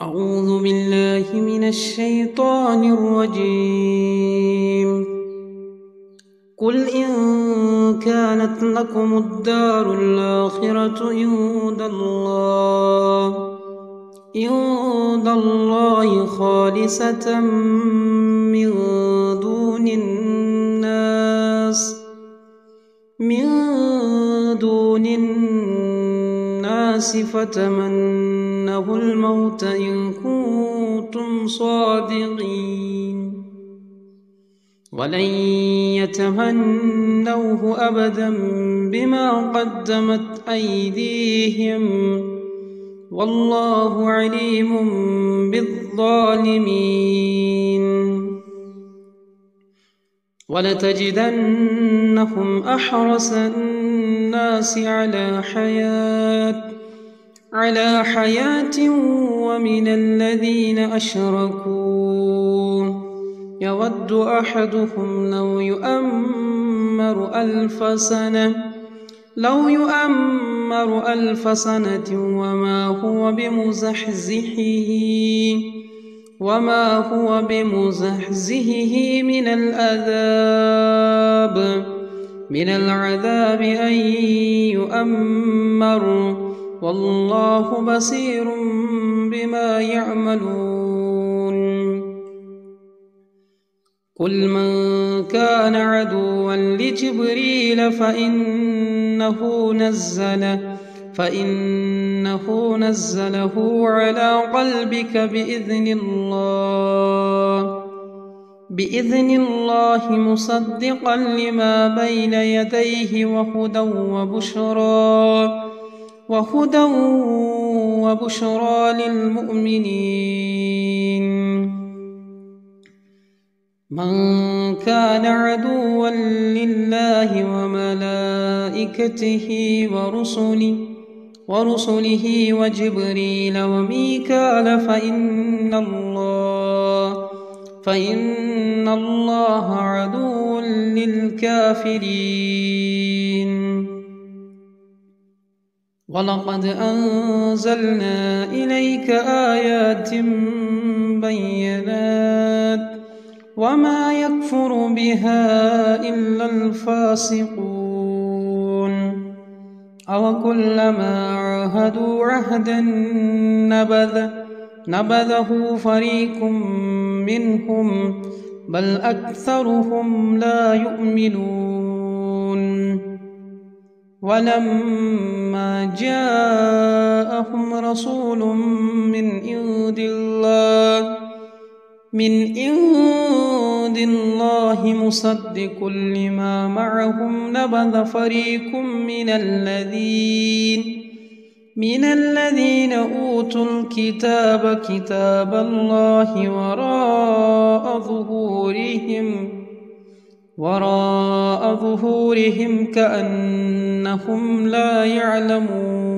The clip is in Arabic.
أعوذ بالله من الشيطان الرجيم. قل إن كانت لكم الدار الآخرة عند الله خالصة من دون الناس فتمنوا الموت إن كنتم صادقين ولن يتمنوه أبدا بما قدمت أيديهم والله عليم بالظالمين. ولتجدنهم أحرص الناس على حياة ومن الذين أشركوا يود أحدهم لو يؤمر ألف سنة وما هو بمزحزحه من العذاب أن يؤمر والله بصير بما يعملون. قل من كان عدوا لجبريل فإنه نزله على قلبك بإذن الله مصدقا لما بين يديه وهدى وبشرى للمؤمنين. من كان عدوا لله وملائكته ورسله وجبريل وميكال فإن الله عدو للكافرين. ولقد أنزلنا إليك آيات بينات وما يكفر بها إلا الفاسقون. أوكلما عاهدوا عهدا نبذه فريق منهم بل أكثرهم لا يؤمنون. ولما جاءهم رسول من عند الله مصدق لما معهم نبذ فريق من الذين أوتوا الكتاب كتاب الله وراء ظهورهم كأنهم لا يعلمون.